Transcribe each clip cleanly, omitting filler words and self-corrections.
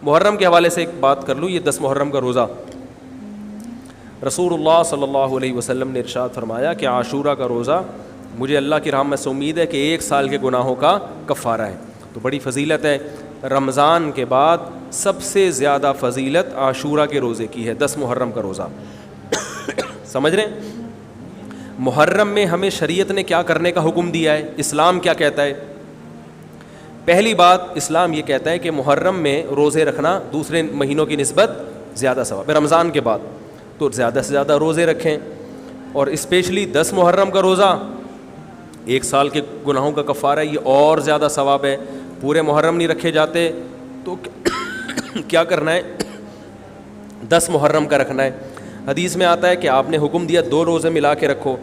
محرم کے حوالے سے ایک بات کر لوں. یہ 10 محرم کا روزہ, رسول اللہ صلی اللہ علیہ وسلم نے ارشاد فرمایا کہ عاشورہ کا روزہ مجھے اللہ کی رحمت سے امید ہے کہ 1 سال کے گناہوں کا کفارہ ہے. تو بڑی فضیلت ہے. رمضان کے بعد سب سے زیادہ فضیلت عاشورہ کے روزے کی ہے, 10 محرم کا روزہ. سمجھ رہے ہیں؟ محرم میں ہمیں شریعت نے کیا کرنے کا حکم دیا ہے, اسلام کیا کہتا ہے؟ پہلی بات, اسلام یہ کہتا ہے کہ محرم میں روزے رکھنا دوسرے مہینوں کی نسبت زیادہ ثواب ہے. رمضان کے بعد تو زیادہ سے زیادہ روزے رکھیں, اور اسپیشلی 10 محرم کا روزہ 1 سال کے گناہوں کا کفارہ ہے, یہ اور زیادہ ثواب ہے. پورے محرم نہیں رکھے جاتے تو کیا کرنا ہے, 10 محرم کا رکھنا ہے. حدیث میں آتا ہے کہ آپ نے حکم دیا 2 روزے ملا کے رکھو,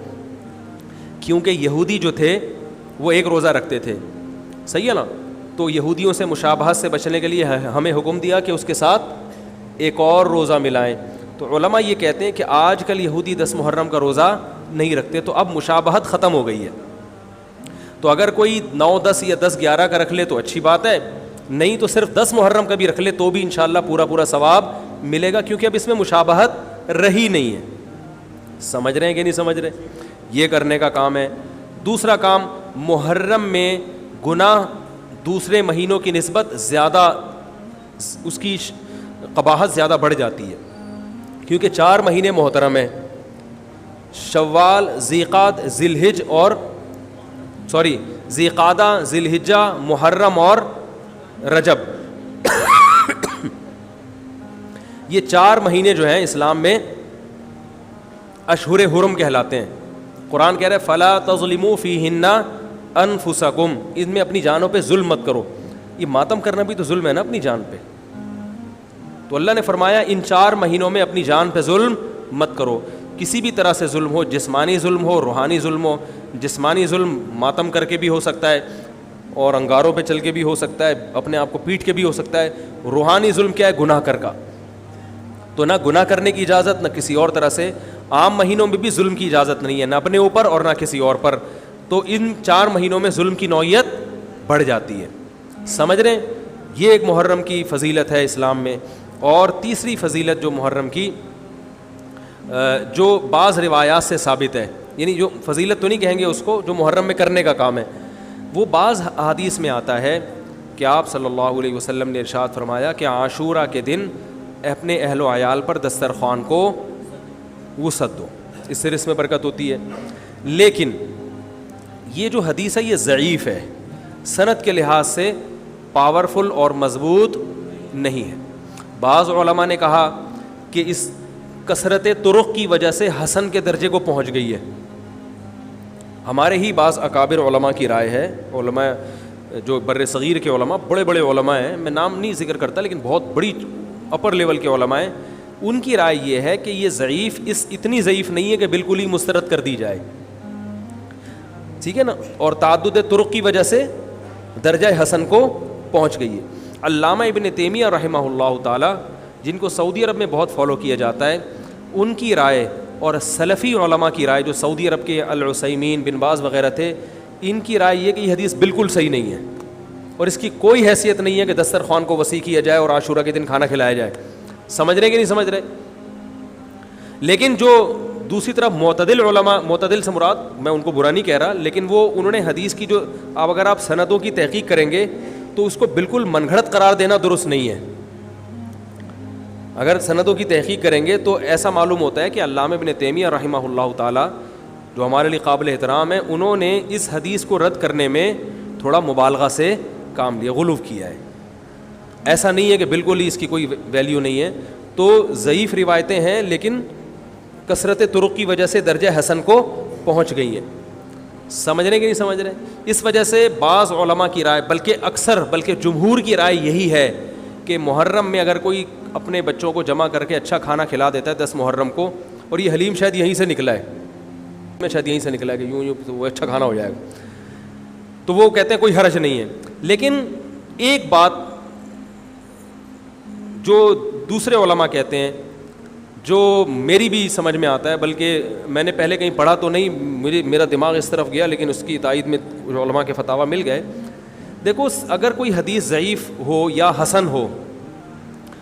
کیونکہ یہودی جو تھے وہ 1 روزہ رکھتے تھے, صحیح ہے نا. تو یہودیوں سے مشابہت سے بچنے کے لیے ہمیں حکم دیا کہ اس کے ساتھ ایک اور روزہ ملائیں. تو علماء یہ کہتے ہیں کہ آج کل یہودی 10 محرم کا روزہ نہیں رکھتے, تو اب مشابہت ختم ہو گئی ہے. تو اگر کوئی 9, 10 یا 10, 11 کا رکھ لے تو اچھی بات ہے, نہیں تو صرف 10 محرم کا بھی رکھ لے تو بھی انشاءاللہ پورا ثواب ملے گا, کیونکہ اب اس میں مشابہت رہی نہیں ہے. سمجھ رہے ہیں کہ نہیں سمجھ رہے؟ یہ کرنے کا کام ہے. دوسرا کام, محرم میں گناہ دوسرے مہینوں کی نسبت زیادہ, اس کی قباحت زیادہ بڑھ جاتی ہے, کیونکہ 4 مہینے محترم ہیں, شوال, ذیقعد, ذیقعدہ, ذی الحجہ, محرم اور رجب. یہ 4 مہینے جو ہیں اسلام میں اشہر حرم کہلاتے ہیں. قرآن کہہ رہا ہے فلا تظلموا فیہن انفسکم, ان میں اپنی جانوں پہ ظلم مت کرو. یہ ماتم کرنا بھی تو ظلم ہے نا اپنی جان پہ. تو اللہ نے فرمایا ان 4 مہینوں میں اپنی جان پہ ظلم مت کرو. کسی بھی طرح سے ظلم ہو, جسمانی ظلم ہو, روحانی ظلم ہو. جسمانی ظلم ماتم کر کے بھی ہو سکتا ہے, اور انگاروں پہ چل کے بھی ہو سکتا ہے, اپنے آپ کو پیٹ کے بھی ہو سکتا ہے. روحانی ظلم کیا ہے؟ گناہ کر کا. تو نہ گناہ کرنے کی اجازت, نہ کسی اور طرح سے. عام مہینوں میں بھی ظلم کی اجازت نہیں ہے, نہ اپنے اوپر اور نہ کسی اور پر. تو ان 4 مہینوں میں ظلم کی نوعیت بڑھ جاتی ہے. سمجھ رہے ہیں؟ یہ ایک محرم کی فضیلت ہے اسلام میں. اور تیسری فضیلت جو محرم کی, جو بعض روایات سے ثابت ہے, یعنی جو فضیلت تو نہیں کہیں گے اس کو, جو محرم میں کرنے کا کام ہے, وہ بعض احادیث میں آتا ہے کہ آپ صلی اللہ علیہ وسلم نے ارشاد فرمایا کہ عاشورہ کے دن اپنے اہل و عیال پر دسترخوان کو وسعت دو, اس سے رزق میں برکت ہوتی ہے. لیکن یہ جو حدیث ہے یہ ضعیف ہے, سند کے لحاظ سے پاورفل اور مضبوط نہیں ہے. بعض علماء نے کہا کہ اس کثرت طرق کی وجہ سے حسن کے درجے کو پہنچ گئی ہے. ہمارے ہی بعض اکابر علماء کی رائے ہے, علماء جو بر صغیر کے علماء, بڑے بڑے علماء ہیں, میں نام نہیں ذکر کرتا لیکن بہت بڑی اپر لیول کے علماء ہیں, ان کی رائے یہ ہے کہ یہ ضعیف, اتنی ضعیف نہیں ہے کہ بالکل ہی مسترد کر دی جائے, ٹھیک ہے نا, اور تعدد طرق کی وجہ سے درجہ حسن کو پہنچ گئی ہے. علامہ ابن تیمیہ رحمہ اللہ تعالی, جن کو سعودی عرب میں بہت فالو کیا جاتا ہے, ان کی رائے اور سلفی علماء کی رائے, جو سعودی عرب کے العثیمین, بن باز وغیرہ تھے, ان کی رائے یہ کہ یہ حدیث بالکل صحیح نہیں ہے, اور اس کی کوئی حیثیت نہیں ہے کہ دسترخوان کو وسیع کیا جائے اور عاشورہ کے دن کھانا کھلایا جائے. سمجھ رہے کہ نہیں سمجھ رہے؟ لیکن جو دوسری طرف معتدل علماء, معتدل سے مراد میں ان کو برا نہیں کہہ رہا, لیکن وہ انہوں نے حدیث کی جو, اب اگر آپ سندوں کی تحقیق کریں گے تو اس کو بالکل من گھڑت قرار دینا درست نہیں ہے. اگر سندوں کی تحقیق کریں گے تو ایسا معلوم ہوتا ہے کہ علامہ ابن تیمیہ رحمہ اللہ تعالی, جو ہمارے لیے قابل احترام ہے, انہوں نے اس حدیث کو رد کرنے میں تھوڑا مبالغہ سے کام لیا, غلو کیا ہے. ایسا نہیں ہے کہ بالکل ہی اس کی کوئی ویلیو نہیں ہے. تو ضعیف روایتیں ہیں لیکن کثرت طرق کی وجہ سے درجہ حسن کو پہنچ گئی ہیں. سمجھ رہے کہ نہیں سمجھ رہے؟ اس وجہ سے بعض علماء کی رائے, بلکہ اکثر, بلکہ جمہور کی رائے یہی ہے کہ محرم میں اگر کوئی اپنے بچوں کو جمع کر کے اچھا کھانا کھلا دیتا ہے 10 محرم کو, اور یہ حلیم شاید یہیں سے نکلا ہے, میں شاید یہیں سے نکلا ہے کہ یوں وہ اچھا کھانا ہو جائے گا, تو وہ کہتے ہیں کوئی حرج نہیں ہے. لیکن ایک بات جو دوسرے علماء کہتے ہیں, جو میری بھی سمجھ میں آتا ہے, بلکہ میں نے پہلے کہیں پڑھا تو نہیں, میرا دماغ اس طرف گیا, لیکن اس کی تائید میں علماء کے فتاویٰ مل گئے. دیکھو, اگر کوئی حدیث ضعیف ہو یا حسن ہو,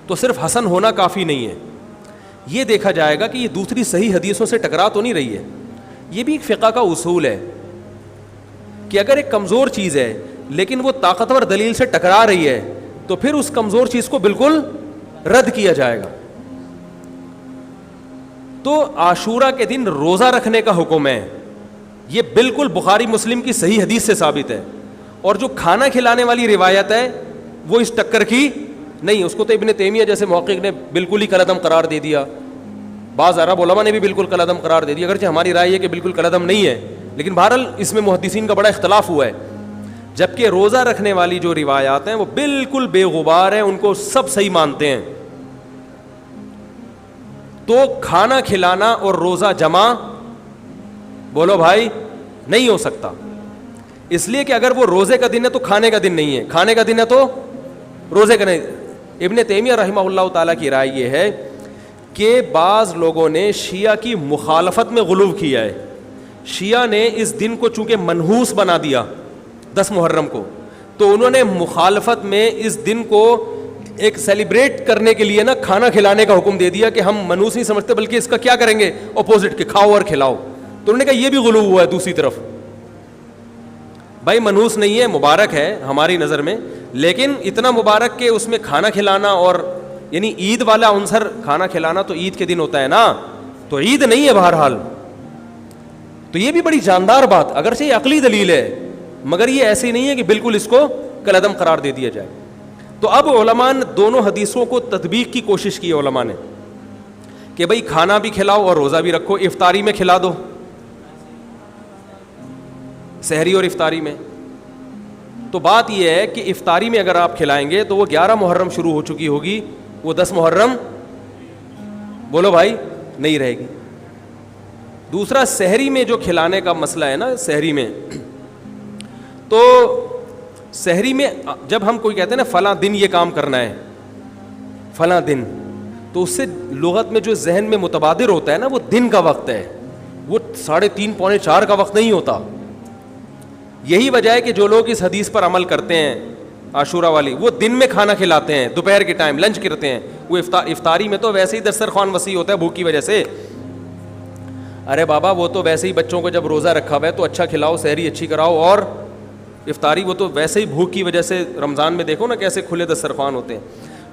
تو صرف حسن ہونا کافی نہیں ہے، یہ دیکھا جائے گا کہ یہ دوسری صحیح حدیثوں سے ٹکرا تو نہیں رہی ہے. یہ بھی ایک فقہ کا اصول ہے کہ اگر ایک کمزور چیز ہے لیکن وہ طاقتور دلیل سے ٹکرا رہی ہے تو پھر اس کمزور چیز کو بالکل رد کیا جائے گا. تو عاشورہ کے دن روزہ رکھنے کا حکم ہے، یہ بالکل بخاری مسلم کی صحیح حدیث سے ثابت ہے. اور جو کھانا کھلانے والی روایت ہے وہ اس ٹکر کی نہیں، اس کو تو ابن تیمیہ جیسے محقق نے بالکل ہی کالعدم قرار دے دیا، بعض عرب علماء نے بھی بالکل کالعدم قرار دے دیا، اگرچہ ہماری رائے ہے کہ بالکل کالعدم نہیں ہے، لیکن بہرحال اس میں محدثین کا بڑا اختلاف ہوا ہے. جبکہ روزہ رکھنے والی جو روایات ہیں وہ بالکل بے غبار ہیں، ان کو سب صحیح مانتے ہیں. تو کھانا کھلانا اور روزہ جمع بولو بھائی نہیں ہو سکتا، اس لیے کہ اگر وہ روزے کا دن ہے تو کھانے کا دن نہیں ہے، کھانے کا دن ہے تو روزے کا نہیں. ابن تیمیہ رحمہ اللہ تعالیٰ کی رائے یہ ہے کہ بعض لوگوں نے شیعہ کی مخالفت میں غلو کیا ہے. شیعہ نے اس دن کو چونکہ منحوس بنا دیا 10 محرم کو، تو انہوں نے مخالفت میں اس دن کو ایک سیلیبریٹ کرنے کے لیے نا کھانا کھلانے کا حکم دے دیا کہ ہم منحوس نہیں سمجھتے بلکہ اس کا کیا کریں گے اپوزٹ، کہ کھاؤ اور کھلاؤ. تو انہوں نے کہا یہ بھی غلو ہوا ہے دوسری طرف. بھائی منحوس نہیں ہے، مبارک ہے ہماری نظر میں، لیکن اتنا مبارک کہ اس میں کھانا کھلانا اور یعنی عید والا عنصر کھانا کھلانا تو عید کے دن ہوتا ہے نا، تو عید نہیں ہے بہرحال. تو یہ بھی بڑی جاندار بات، اگرچہ یہ عقلی دلیل ہے مگر یہ ایسی نہیں ہے کہ بالکل اس کو کالعدم قرار دے دیا جائے. تو اب علماء نے دونوں حدیثوں کو تطبیق کی کوشش کی علماء نے کہ بھئی کھانا بھی کھلاؤ اور روزہ بھی رکھو، افطاری میں کھلا دو، سحری اور افطاری میں. تو بات یہ ہے کہ افطاری میں اگر آپ کھلائیں گے تو وہ 11 محرم شروع ہو چکی ہوگی، وہ 10 محرم بولو بھائی نہیں رہے گی. دوسرا سحری میں جو کھلانے کا مسئلہ ہے نا، سحری میں تو سحری میں جب ہم کوئی کہتے ہیں نا فلاں دن یہ کام کرنا ہے فلاں دن، تو اس سے لغت میں جو ذہن میں متبادر ہوتا ہے نا وہ دن کا وقت ہے، وہ 3:30 پونے 4 کا وقت نہیں ہوتا. یہی وجہ ہے کہ جو لوگ اس حدیث پر عمل کرتے ہیں عاشورہ والی، وہ دن میں کھانا کھلاتے ہیں، دوپہر کے ٹائم لنچ کرتے ہیں. وہ افطاری میں تو ویسے ہی دسترخوان وسیع ہوتا ہے بھوک کی وجہ سے. ارے بابا وہ تو ویسے ہی بچوں کو جب روزہ رکھا ہوا ہے تو اچھا کھلاؤ، سحری اچھی کراؤ، اور افطاری وہ تو ویسے ہی بھوک کی وجہ سے. رمضان میں دیکھو نا کیسے کھلے دسترخوان ہوتے ہیں.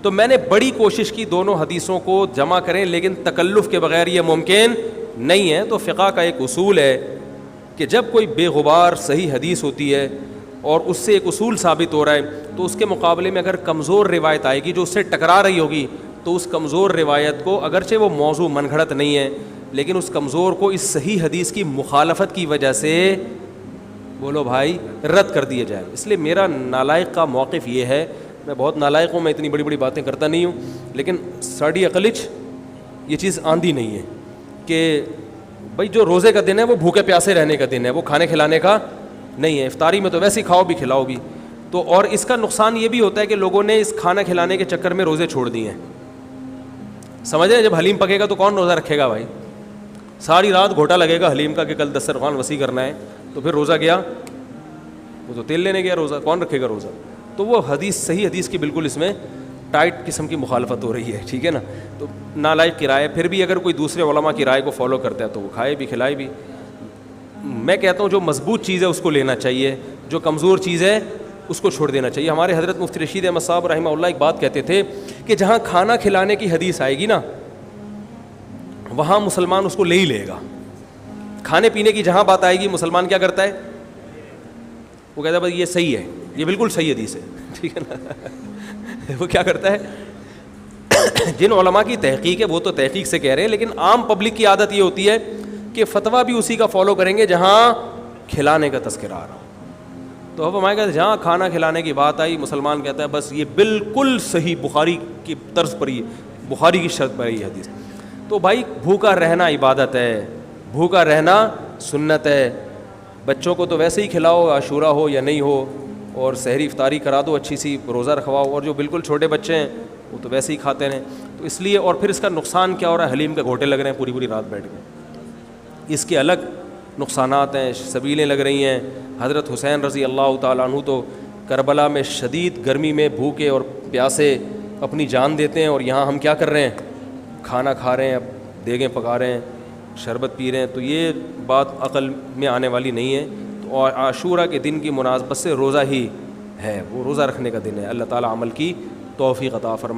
تو میں نے بڑی کوشش کی دونوں حدیثوں کو جمع کریں، لیکن تکلف کے بغیر یہ ممکن نہیں ہے. تو فقہ کا ایک اصول ہے کہ جب کوئی بے غبار صحیح حدیث ہوتی ہے اور اس سے ایک اصول ثابت ہو رہا ہے تو اس کے مقابلے میں اگر کمزور روایت آئے گی جو اس سے ٹکرا رہی ہوگی تو اس کمزور روایت کو، اگرچہ وہ موضوع من گھڑت نہیں ہے لیکن اس کمزور کو اس صحیح حدیث کی مخالفت کی وجہ سے بولو بھائی رد کر دیا جائے. اس لیے میرا نالائق کا موقف یہ ہے، میں بہت نالائق ہوں، میں اتنی بڑی بڑی باتیں کرتا نہیں ہوں، لیکن ساڑی عقلچ یہ چیز آندھی نہیں ہے کہ بھائی جو روزے کا دن ہے وہ بھوکے پیاسے رہنے کا دن ہے، وہ کھانے کھلانے کا نہیں ہے. افطاری میں تو ویسے ہی کھاؤ بھی کھلاؤ بھی. تو اور اس کا نقصان یہ بھی ہوتا ہے کہ لوگوں نے اس کھانا کھلانے کے چکر میں روزے چھوڑ دیے ہیں. سمجھ رہے ہیں، جب حلیم پکے گا تو کون روزہ رکھے گا بھائی؟ ساری رات گھوٹا لگے گا حلیم کا کہ کل دسترخوان وسیع کرنا ہے، تو پھر روزہ گیا، وہ تو تیل لینے گیا، روزہ کون رکھے گا روزہ؟ تو وہ حدیث صحیح حدیث کی بالکل اس میں ٹائٹ قسم کی مخالفت ہو رہی ہے. ٹھیک ہے نا؟ تو نالائق کی رائے، پھر بھی اگر کوئی دوسرے علماء کی رائے کو فالو کرتا ہے تو وہ کھائے بھی کھلائے بھی. میں کہتا ہوں جو مضبوط چیز ہے اس کو لینا چاہیے، جو کمزور چیز ہے اس کو چھوڑ دینا چاہیے. ہمارے حضرت مفتی رشید احمد صاحب رحمہ اللہ ایک بات کہتے تھے کہ جہاں کھانا کھلانے کی حدیث آئے گی نا وہاں مسلمان اس کو لے ہی لے گا. کھانے پینے کی جہاں بات آئے گی مسلمان کیا کرتا ہے؟ وہ کہتا ہے بھائی یہ صحیح ہے، یہ بالکل صحیح حدیث ہے. ٹھیک ہے نا؟ وہ کیا کرتا ہے؟ جن علماء کی تحقیق ہے وہ تو تحقیق سے کہہ رہے ہیں، لیکن عام پبلک کی عادت یہ ہوتی ہے کہ فتویٰ بھی اسی کا فالو کریں گے جہاں کھلانے کا تذکرہ آ رہا. تو اب ہمارے کہتے جہاں کھانا کھلانے کی بات آئی مسلمان کہتا ہے بس یہ بالکل صحیح بخاری کی طرز پر، یہ بخاری کی شرط پر یہ حدیث. تو بھائی بھوکا رہنا عبادت ہے، بھوکا رہنا سنت ہے. بچوں کو تو ویسے ہی کھلاؤ عاشورہ ہو یا نہیں ہو، اور سحری افطاری کرا دو اچھی سی، روزہ رکھواؤ. اور جو بالکل چھوٹے بچے ہیں وہ تو ویسے ہی کھاتے ہیں. تو اس لیے، اور پھر اس کا نقصان کیا ہو رہا ہے؟ حلیم کے گھوٹے لگ رہے ہیں پوری پوری رات بیٹھ کے. اس کے الگ نقصانات ہیں، سبیلیں لگ رہی ہیں. حضرت حسین رضی اللہ تعالیٰ عنہ تو کربلا میں شدید گرمی میں بھوکے اور پیاسے اپنی جان دیتے ہیں اور یہاں ہم کیا کر رہے ہیں, کھانا کھا رہے ہیں, اب دیگیں پکا رہے ہیں, شربت پی رہے ہیں. تو یہ بات عقل میں آنے والی نہیں ہے. اور عاشورہ کے دن کی مناسبت سے روزہ ہی ہے, وہ روزہ رکھنے کا دن ہے. اللہ تعالیٰ عمل کی توفیق عطا فرمائے.